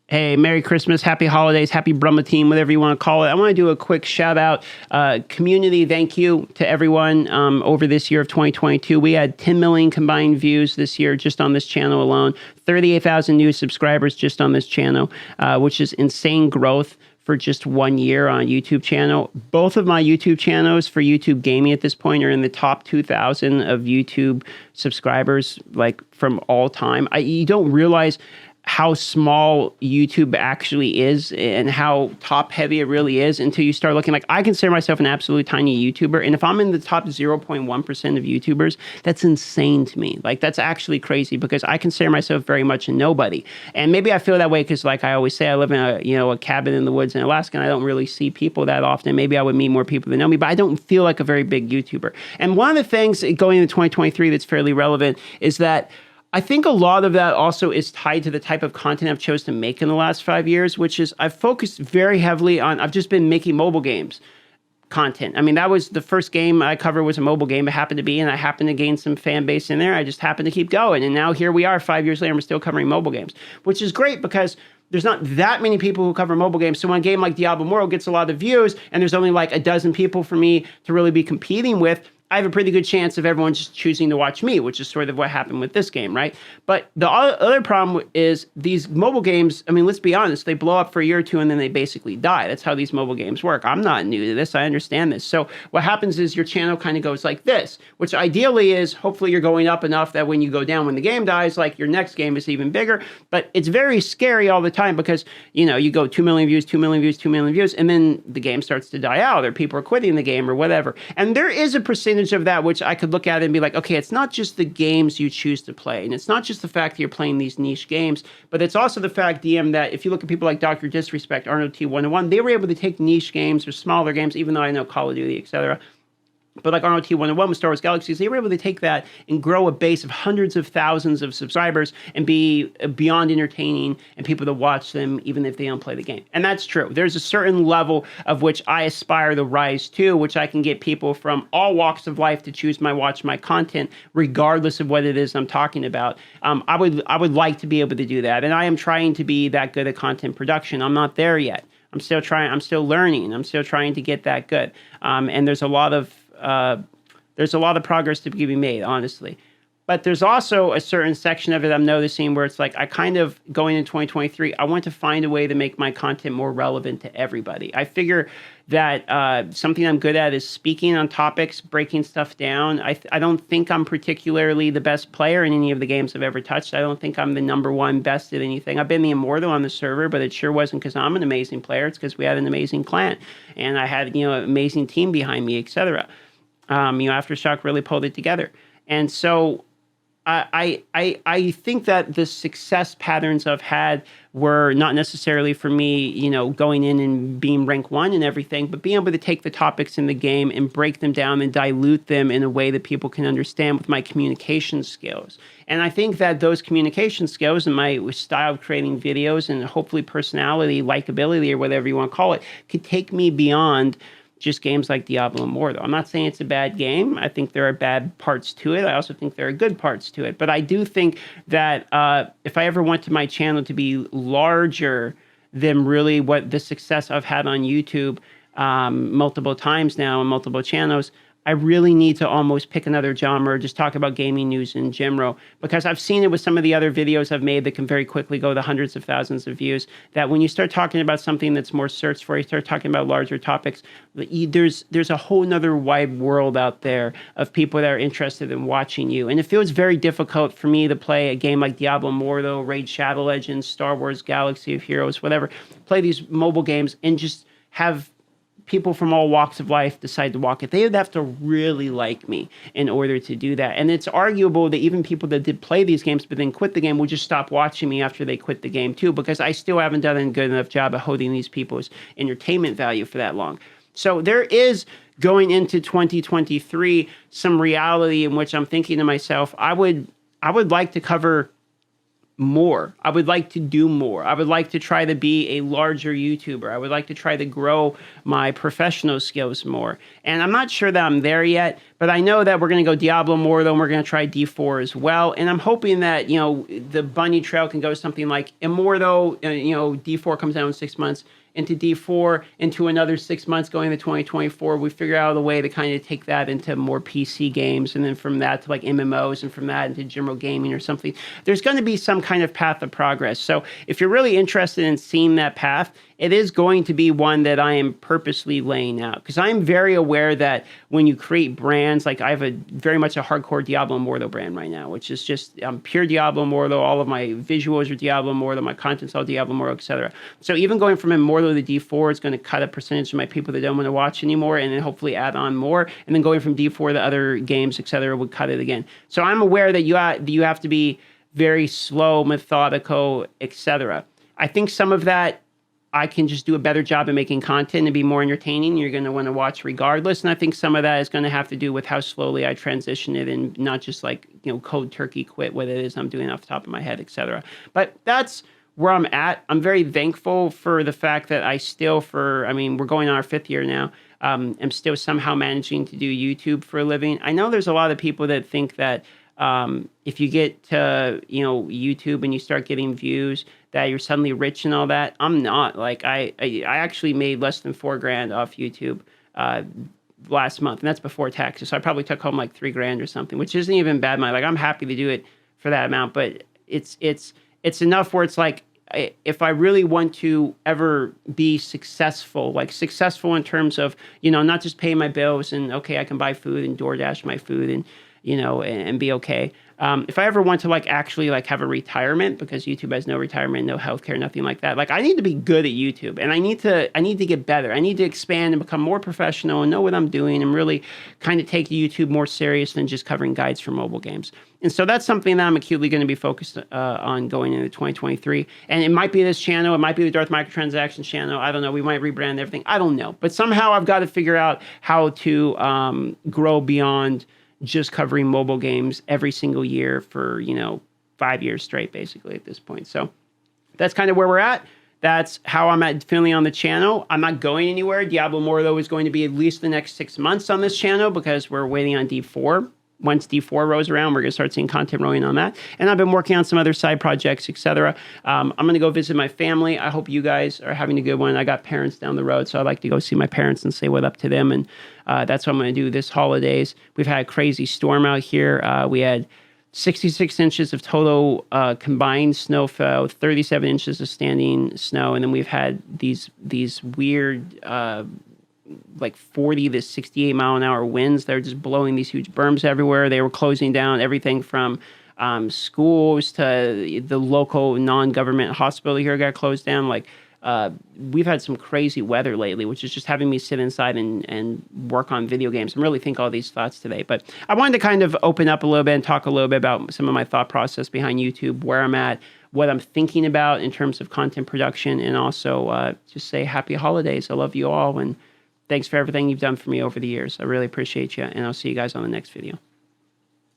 Hey, Merry Christmas, Happy Holidays, Happy Brahma Team, whatever you want to call it. I want to do a quick shout out, community thank you to everyone over this year of 2022. We had 10 million combined views this year just on this channel alone, 38,000 new subscribers just on this channel, which is insane growth for just 1 year on a YouTube channel. Both of my YouTube channels for YouTube Gaming at this point are in the top 2,000 of YouTube subscribers, like from all time. You don't realize how small YouTube actually is and how top heavy it really is until you start looking. Like, I consider myself an absolute tiny YouTuber, and if I'm in the top 0.1% of YouTubers, that's insane to me. Like, that's actually crazy because I consider myself very much a nobody. And maybe I feel that way because, like I always say, I live in a cabin in the woods in Alaska, and I don't really see people that often. Maybe I would meet more people that know me, but I don't feel like a very big YouTuber. And one of the things going into 2023 that's fairly relevant is that I think a lot of that also is tied to the type of content I've chose to make in the last 5 years, which is I've focused very heavily on, I've just been making mobile games content. I mean, that was the first game I covered was a mobile game. It happened to be, and I happened to gain some fan base in there. I just happened to keep going. And now here we are 5 years later, and we're still covering mobile games, which is great because there's not that many people who cover mobile games. So when a game like Diablo Immortal gets a lot of views and there's only like a dozen people for me to really be competing with, I have a pretty good chance of everyone just choosing to watch me, which is sort of what happened with this game, right? But the other problem is these mobile games, I mean, let's be honest, they blow up for a year or two and then they basically die. That's how these mobile games work. I'm not new to this. I understand this. So what happens is your channel kind of goes like this, which ideally is hopefully you're going up enough that when you go down, when the game dies, like your next game is even bigger. But it's very scary all the time because, you go 2 million views, 2 million views, 2 million views, and then the game starts to die out or people are quitting the game or whatever. And there is a percentage of that which I could look at and be like, okay, it's not just the games you choose to play, and it's not just the fact that you're playing these niche games, but it's also the fact, DM, that if you look at people like Dr. Disrespect, Arnold T101, they were able to take niche games or smaller games, even though I know Call of Duty, etc., but like Arnold T101 with Star Wars Galaxies, they were able to take that and grow a base of hundreds of thousands of subscribers and be beyond entertaining and people to watch them even if they don't play the game. And that's true. There's a certain level of which I aspire to rise to, which I can get people from all walks of life to choose watch my content, regardless of what it is I'm talking about. I would like to be able to do that. And I am trying to be that good at content production. I'm not there yet. I'm still trying. I'm still learning. I'm still trying to get that good. And there's a lot of progress to be made, honestly. But there's also a certain section of it I'm noticing where it's like I kind of, going in 2023, I want to find a way to make my content more relevant to everybody. I figure that something I'm good at is speaking on topics, breaking stuff down. I don't think I'm particularly the best player in any of the games I've ever touched. I don't think I'm the #1 best at anything. I've been the Immortal on the server, but it sure wasn't because I'm an amazing player. It's because we had an amazing clan, and I had an amazing team behind me, etc. Aftershock really pulled it together. And so I think that the success patterns I've had were not necessarily for me, going in and being rank 1 and everything, but being able to take the topics in the game and break them down and dilute them in a way that people can understand with my communication skills. And I think that those communication skills and my style of creating videos and hopefully personality, likability, or whatever you want to call it, could take me beyond just games like Diablo Immortal. I'm not saying it's a bad game. I think there are bad parts to it. I also think there are good parts to it. But I do think that if I ever want my channel to be larger than really what the success I've had on YouTube multiple times now and multiple channels, I really need to almost pick another genre, just talk about gaming news in general, because I've seen it with some of the other videos I've made that can very quickly go to hundreds of thousands of views, that when you start talking about something that's more searched for, you start talking about larger topics, there's a whole nother wide world out there of people that are interested in watching you. And it feels very difficult for me to play a game like Diablo Immortal, Raid Shadow Legends, Star Wars Galaxy of Heroes, whatever, play these mobile games and just have people from all walks of life decide to walk it. They would have to really like me in order to do that. And it's arguable that even people that did play these games but then quit the game will just stop watching me after they quit the game too, because I still haven't done a good enough job of holding these people's entertainment value for that long. So there is, going into 2023, some reality in which I'm thinking to myself, I would like to cover more. I would like to do more. I would like to try to be a larger YouTuber. I would like to try to grow my professional skills more. And I'm not sure that I'm there yet, but I know that we're going to go Diablo more, though, and we're going to try D4 as well. And I'm hoping that, the bunny trail can go something like Immortal, D4 comes out in 6 months, into D4, into another 6 months going to 2024. We figure out a way to kind of take that into more PC games, and then from that to like MMOs, and from that into general gaming or something. There's going to be some kind of path of progress. So if you're really interested in seeing that path, it is going to be one that I am purposely laying out, because I'm very aware that when you create brands, like I have very much a hardcore Diablo Immortal brand right now, which is just pure Diablo Immortal. All of my visuals are Diablo Immortal, my content's all Diablo Immortal, etc. So even going from Immortal to D4 is going to cut a percentage of my people that don't want to watch anymore, and then hopefully add on more. And then going from D4 to other games, etc., would cut it again. So I'm aware that you have to be very slow, methodical, etc. I think some of that I can just do a better job of making content and be more entertaining. You're going to want to watch regardless. And I think some of that is going to have to do with how slowly I transition it, and not just like, cold turkey quit what it is I'm doing off the top of my head, etc. But that's where I'm at. I'm very thankful for the fact that I still, we're going on our 5th year now. I'm still somehow managing to do YouTube for a living. I know there's a lot of people that think that if you get to, YouTube and you start getting views, that you're suddenly rich and all that. I'm not. Like I actually made less than $4,000 off YouTube last month, and that's before taxes. So I probably took home like $3,000 or something, which isn't even bad money. Like I'm happy to do it for that amount, but it's enough where it's like, if I really want to ever be successful, like successful in terms of, not just paying my bills and okay, I can buy food and DoorDash my food and, and be okay. If I ever want to actually have a retirement, because YouTube has no retirement, no healthcare, nothing like that. I need to be good at YouTube, and I need to get better. I need to expand and become more professional and know what I'm doing, and really kind of take YouTube more serious than just covering guides for mobile games. And so that's something that I'm acutely going to be focused on going into 2023. And it might be this channel, it might be the Darth Microtransactions channel. I don't know. We might rebrand everything. I don't know. But somehow I've got to figure out how to grow beyond just covering mobile games every single year for, 5 years straight, basically, at this point. So that's kind of where we're at. That's how I'm feeling on the channel. I'm not going anywhere. Diablo Immortal is going to be at least the next 6 months on this channel, because we're waiting on D4. Once D4 rolls around, we're going to start seeing content rolling on that. And I've been working on some other side projects, etc. I'm going to go visit my family. I hope you guys are having a good one. I got parents down the road, so I'd like to go see my parents and say what up to them. And that's what I'm going to do this holidays. We've had a crazy storm out here. We had 66 inches of total combined snowfall, 37 inches of standing snow, and then we've had these weird 40 to 68 mile an hour winds. They're just blowing these huge berms everywhere. They were closing down everything from schools to the local non-government hospital here got closed down. We've had some crazy weather lately, which is just having me sit inside and work on video games and really think all these thoughts today. But I wanted to kind of open up a little bit and talk a little bit about some of my thought process behind YouTube, where I'm at, what I'm thinking about in terms of content production, and also just say happy holidays. I love you all, and thanks for everything you've done for me over the years. I really appreciate you, and I'll see you guys on the next video.